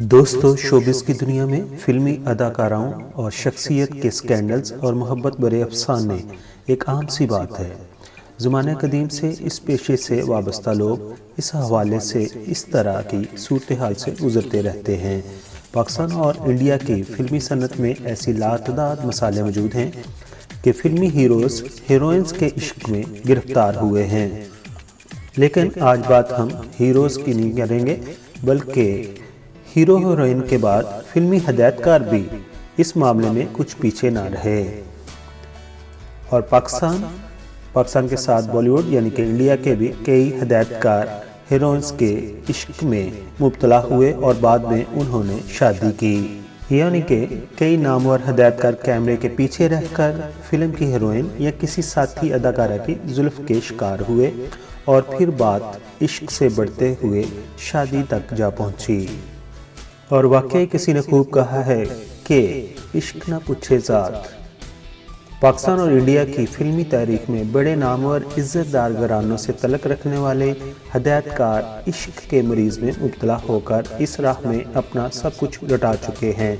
دوستو شوبز کی دنیا میں فلمی اداکاراؤں اور شخصیت کے سکینڈلز اور محبت برے افسانے ایک عام سی بات ہے۔ زمانہ قدیم سے اس پیشے سے وابستہ لوگ اس حوالے سے اس طرح کی صورتحال سے گزرتے رہتے ہیں۔ پاکستان اور انڈیا کی فلمی صنعت میں ایسی لاتعداد مثالیں موجود ہیں کہ فلمی ہیروز ہیروئنز کے عشق میں گرفتار ہوئے ہیں۔ لیکن آج بات ہم ہیروز کی نہیں کریں گے بلکہ ہیرو ہیروئن کے بعد فلمی ہدایتکار بھی اس معاملے میں کچھ پیچھے نہ رہے، اور پاکستان کے ساتھ بالی ووڈ یعنی کہ انڈیا کے بھی کئی ہدایتکار ہیروئنز کے عشق میں مبتلا ہوئے اور بعد میں انہوں نے شادی کی، یعنی کہ کئی نامور ہدایتکار کیمرے کے پیچھے رہ کر فلم کی ہیروئن یا کسی ساتھی اداکارہ کی زلف کے شکار ہوئے اور پھر بات عشق سے بڑھتے ہوئے شادی تک جا پہنچی۔ اور واقعی کسی نے خوب کہا ہے کہ عشق نہ پوچھے ذات۔ پاکستان اور انڈیا کی فلمی تاریخ میں بڑے نامور عزت دار گھرانوں سے تعلق رکھنے والے ہدایتکار عشق کے مریض میں مبتلا ہو کر اس راہ میں اپنا سب کچھ لٹا چکے ہیں،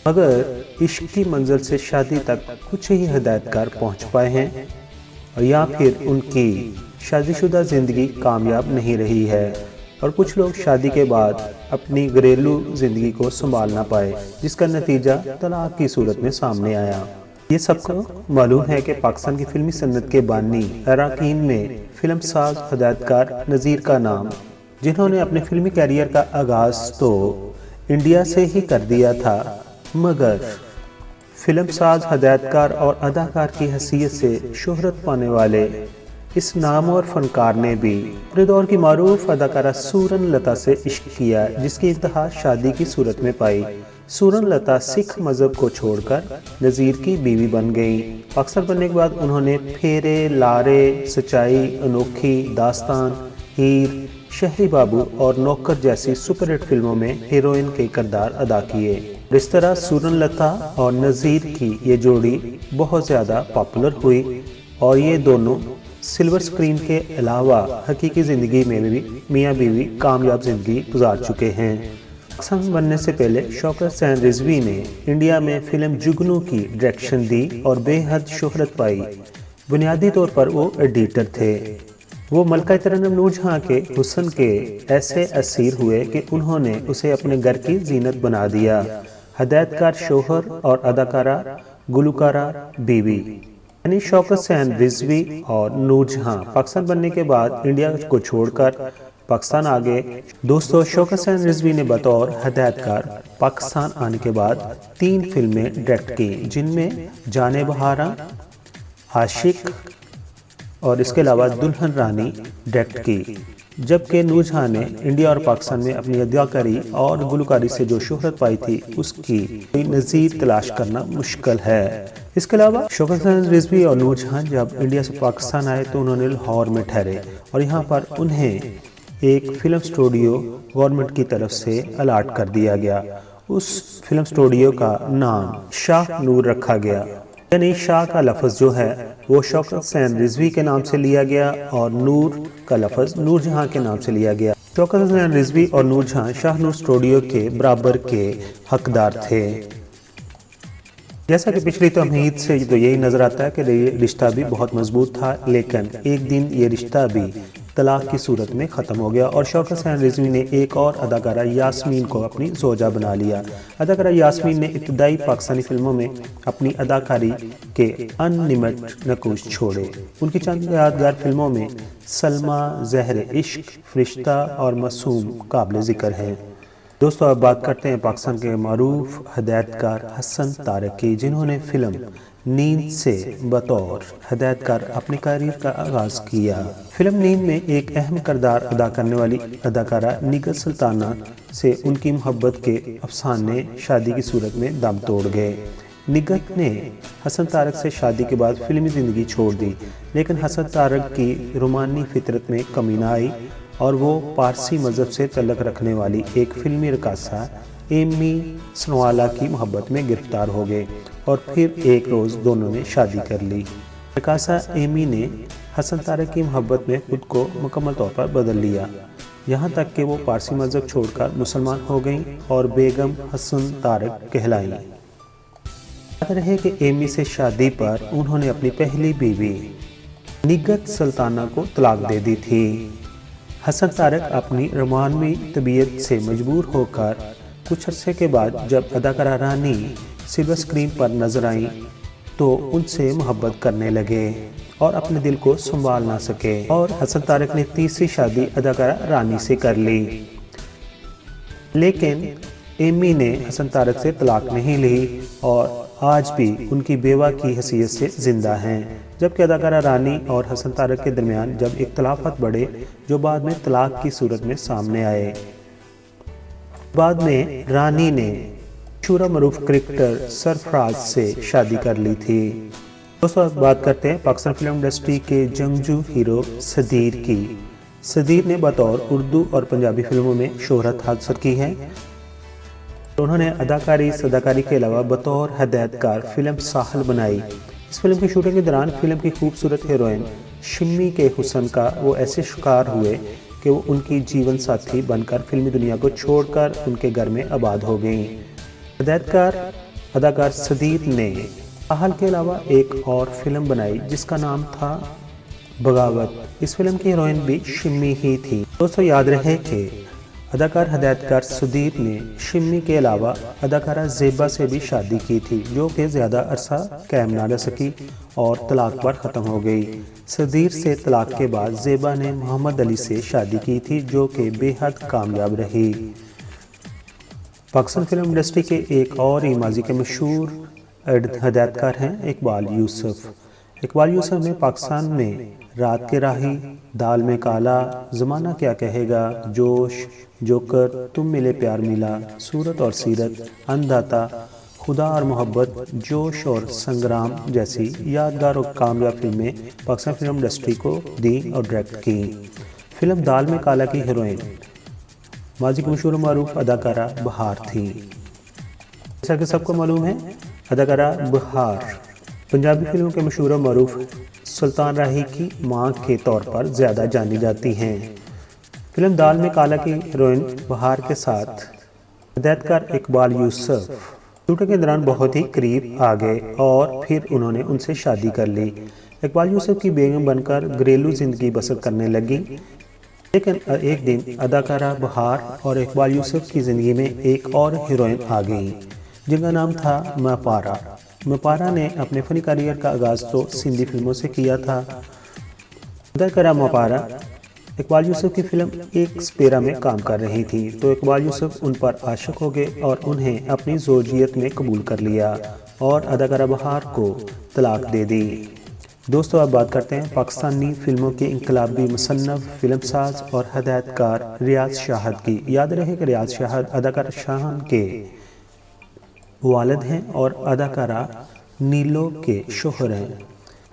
مگر عشق کی منزل سے شادی تک کچھ ہی ہدایتکار پہنچ پائے ہیں، اور یا پھر ان کی شادی شدہ زندگی کامیاب نہیں رہی ہے، اور کچھ لوگ شادی کے بعد اپنی گھریلو زندگی کو سنبھال نہ پائے، جس کا نتیجہ طلاق کی صورت میں سامنے آیا۔ یہ سب کو معلوم ہے کہ پاکستان کی فلمی صنعت کے بانی اراکین میں فلم ساز ہدایتکار نذیر کا نام، جنہوں نے اپنے فلمی کیریئر کا آغاز تو انڈیا سے ہی کر دیا تھا، مگر فلم ساز ہدایتکار اور اداکار کی حیثیت سے شہرت پانے والے اس نامور فنکار نے بھی اپنے دور کی معروف اداکارہ سورن لتا سے عشق کیا، جس کی انتہا شادی کی صورت میں پائی۔ سورن لتا سکھ مذہب کو چھوڑ کر نذیر کی بیوی بن گئیں۔ پاکستان بننے کے بعد انہوں نے پھیرے، لارے، سچائی، انوکھی، داستان، ہیر، شہری بابو اور نوکر جیسی سپر ہٹ فلموں میں ہیروئن کے کردار ادا کیے۔ اس طرح سورن لتا اور نذیر کی یہ جوڑی بہت زیادہ پاپولر ہوئی، اور یہ دونوں سلور سکرین کے علاوہ حقیقی زندگی میں بھی میاں بیوی کامیاب زندگی گزار چکے ہیں۔ پاکستان بننے سے پہلے شوکت حسین رضوی نے انڈیا میں فلم جگنو کی ڈائریکشن دی اور بے حد شہرت پائی۔ بنیادی طور پر وہ ایڈیٹر تھے۔ وہ ملکہ ترنم نور جہاں کے حسن کے ایسے اسیر ہوئے کہ انہوں نے اسے اپنے گھر کی زینت بنا دیا۔ ہدایتکار شوہر اور اداکارہ گلوکارہ بیوی، یعنی شوکت حسین رضوی اور نور جہاں پاکستان بننے کے بعد انڈیا کو چھوڑ کر پاکستان آگے۔ دوستو شوکت حسین رضوی نے بطور ہدایتکار پاکستان آنے کے بعد 3 فلمیں ڈائریکٹ کی، جن میں جان بہاراں، عاشق اور اس کے علاوہ دلہن رانی ڈائریکٹ کی، جبکہ نور جہاں نے انڈیا اور پاکستان میں اپنی اداکاری اور گلوکاری سے جو شہرت پائی تھی اس کی نظیر تلاش کرنا مشکل ہے۔ اس کے علاوہ شوکت حسین رضوی اور نور جہاں جب انڈیا سے پاکستان آئے تو انہوں نے لاہور میں ٹھہرے، اور یہاں پر انہیں ایک فلم سٹوڈیو گورنمنٹ کی طرف سے الاٹ کر دیا گیا۔ اس فلم سٹوڈیو کا نام شاہ نور رکھا گیا، یعنی شاہ کا لفظ جو ہے وہ شوکت حسین رضوی کے نام سے لیا گیا اور نور کا لفظ نور جہاں کے نام سے لیا گیا۔ شوکت حسین رضوی اور نور جہاں شاہ نور سٹوڈیو کے برابر کے حقدار تھے۔ جیسا کہ پچھلی تمہید سے تو یہی نظر آتا ہے کہ یہ رشتہ بھی بہت مضبوط تھا، لیکن ایک دن یہ رشتہ بھی طلاق کی صورت میں ختم ہو گیا، اور شوکت حسین رضوی نے ایک اور اداکارہ یاسمین کو اپنی زوجہ بنا لیا۔ اداکارہ یاسمین نے ابتدائی پاکستانی فلموں میں اپنی اداکاری کے ان نمٹ نقوش چھوڑے۔ ان کی چند یادگار فلموں میں سلمیٰ، زہر عشق، فرشتہ اور معصوم قابل ذکر ہیں۔ دوستو اب بات کرتے ہیں پاکستان کے معروف ہدایتکار حسن طارق کی، جنہوں نے فلم نیند سے بطور ہدایتکار اپنے کیریئر کا آغاز کیا۔ فلم نیند میں ایک اہم کردار ادا کرنے والی اداکارہ نگہت سلطانہ سے ان کی محبت کے افسانے شادی کی صورت میں دم توڑ گئے۔ نگہت نے حسن طارق سے شادی کے بعد فلمی زندگی چھوڑ دی، لیکن حسن طارق کی رومانی فطرت میں کمی نہ آئی، اور وہ پارسی مذہب سے تعلق رکھنے والی ایک فلمی رقاصہ ایمی سنوالا کی محبت میں گرفتار ہو گئے، اور پھر ایک روز دونوں نے شادی کر لی۔ رقاصہ ایمی نے حسن طارق کی محبت میں خود کو مکمل طور پر بدل لیا، یہاں تک کہ وہ پارسی مذہب چھوڑ کر مسلمان ہو گئیں اور بیگم حسن طارق کہلائیں۔ یاد رہے کہ ایمی سے شادی پر انہوں نے اپنی پہلی بیوی نگہت سلطانہ کو طلاق دے دی تھی۔ حسن طارق اپنی رومانوی طبیعت سے مجبور ہو کر کچھ عرصے کے بعد جب اداکارہ رانی سلور اسکرین پر نظر آئیں تو ان سے محبت کرنے لگے اور اپنے دل کو سنبھال نہ سکے، اور حسن طارق نے تیسری شادی اداکارہ رانی سے کر لی۔ لیکن ایمی نے حسن طارق سے طلاق نہیں لی اور آج بھی ان کی بیوہ کی حیثیت سے زندہ ہیں، جبکہ اداکارہ رانی اور حسن طارق کے درمیان جب اختلافات بڑھے جو بعد میں طلاق کی صورت میں سامنے آئے۔ بعد میں رانی نے مشہور معروف کرکٹر سرفراز سے شادی کر لی تھی۔ دوستو اب بات کرتے ہیں پاکستان فلم انڈسٹری کے جنگجو ہیرو صدیر کی۔ صدیر نے بطور اردو اور پنجابی فلموں میں شہرت حاصل کی ہے۔ انہوں نے صداکاری کے علاوہ بطور ہدایت کار فلم ساحل بنائی۔ اس فلم کی شوٹنگ کے دوران فلم کی خوبصورت ہیروئن شمی کے حسن کا وہ ایسے شکار ہوئے کہ وہ ان کی جیون ساتھی بن کر فلمی دنیا کو چھوڑ کر ان کے گھر میں آباد ہو گئیں۔ ہدایت کار اداکار صدیر نے ساحل کے علاوہ ایک اور فلم بنائی جس کا نام تھا بغاوت۔ اس فلم کی ہیروئن بھی شمی ہی تھی۔ دوستو یاد رہے کہ اداکار ہدایت کار صدیر نے شمی کے علاوہ اداکارہ زیبا سے بھی شادی کی تھی، جو کہ زیادہ عرصہ قائم نہ رہ سکی اور طلاق پر ختم ہو گئی۔ صدیر سے طلاق کے بعد زیبا نے محمد علی سے شادی کی تھی، جو کہ بے حد کامیاب رہی۔ پاکستان فلم انڈسٹری کے ایک اور ہی ماضی کے مشہور ہدایت کار ہیں اقبال یوسف۔ اقبال یوسف نے پاکستان میں رات کے راہی، دال میں کالا، زمانہ کیا کہے گا، جوش، جوکر، تم ملے پیار ملا، صورت اور سیرت، اندھاتا، خدا اور محبت، جوش اور سنگرام جیسی یادگار اور کامیاب فلمیں پاکستان فلم انڈسٹری کو دی اور ڈائریکٹ کی۔ فلم دال میں کالا کی ہیروئن ماضی کی مشہور و معروف اداکارہ بہار تھی۔ جیسا کہ سب کو معلوم ہے، اداکارہ بہار پنجابی فلموں کے مشہور و معروف سلطان راہی کی ماں کے طور پر زیادہ جانی جاتی ہیں۔ فلم دال میں کالا کی ہیروئن بہار کے ساتھ ہدایت کار اقبال یوسف شوٹنگ کے دوران بہت ہی قریب آ گئے اور پھر انہوں نے ان سے شادی کر لی۔ اقبال یوسف کی بیگم بن کر گھریلو زندگی بسر کرنے لگی، لیکن ایک دن اداکارہ بہار اور اقبال یوسف کی زندگی میں ایک اور ہیروئن آ گئی جن کا نام تھا مپارا۔ مپارا نے اپنے فنی کیریئر کا آغاز تو سندھی فلموں سے کیا تھا۔ اداکارہ مپارا اقبال یوسف کی فلم ایک سپیرا میں کام کر رہی تھی تو اقبال یوسف ان پر عاشق ہو گئے اور انہیں اپنی زوجیت میں قبول کر لیا اور اداکارہ بہار کو طلاق دے دی۔ دوستو اب بات کرتے ہیں پاکستانی فلموں کے انقلابی مصنف، فلم ساز اور ہدایت کار ریاض شاہد کی۔ یاد رہے کہ ریاض شاہد اداکارہ شاہان کے والد ہیں اور اداکارہ نیلو کے شوہر ہیں۔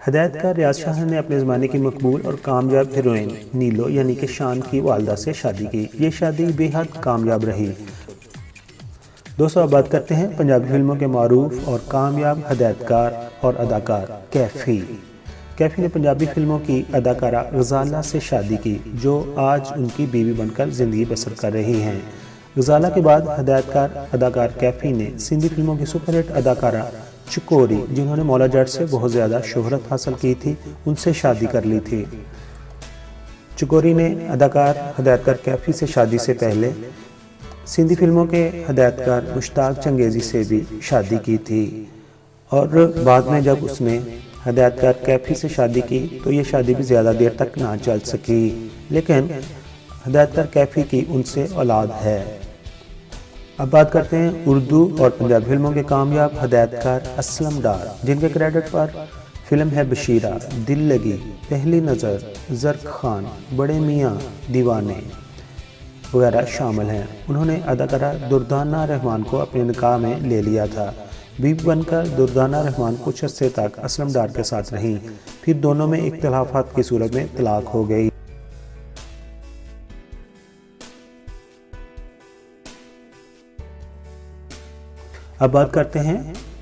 ہدایت کار ریاض شاہد نے اپنے زمانے کی مقبول اور کامیاب ہیروئن نیلو یعنی کہ شان کی والدہ سے شادی کی۔ یہ شادی بے حد کامیاب رہی۔ دوستو اب بات کرتے ہیں پنجابی فلموں کے معروف اور کامیاب ہدایت کار اور اداکار کیفی۔ کیفی نے پنجابی فلموں کی اداکارہ غزالہ سے شادی کی، جو آج ان کی بیوی بن کر زندگی بسر کر رہی ہیں۔ غزالہ کے بعد ہدایت کار اداکار کیفی نے سندھی فلموں کی سپر ہٹ اداکارہ چکوری، جنہوں نے مولا جٹ سے بہت زیادہ شہرت حاصل کی تھی، ان سے شادی کر لی تھی۔ چکوری نے اداکار ہدایت کار کیفی سے شادی سے پہلے سندھی فلموں کے ہدایت کار مشتاق چنگیزی سے بھی شادی کی تھی، اور بعد میں جب اس نے ہدایت کار کیفی سے شادی کی تو یہ شادی بھی زیادہ دیر تک نہ چل سکی، لیکن ہدایت کار کیفی کی ان سے اولاد ہے۔ اب بات کرتے ہیں اردو اور پنجابی فلموں کے کامیاب ہدایت کار اسلم ڈار، جن کے کریڈٹ پر فلم ہے بشیرہ، دل لگی، پہلی نظر، زرق خان، بڑے میاں دیوانے وغیرہ شامل ہیں۔ انہوں نے اداکارہ دردانہ رحمان کو اپنے نکاح میں لے لیا تھا۔ بیوی بن کر دردانہ رحمان کچھ عرصے تک اسلم ڈار کے ساتھ رہیں، پھر دونوں میں اختلافات کی صورت میں طلاق ہو گئی۔ اب بات کرتے ہیں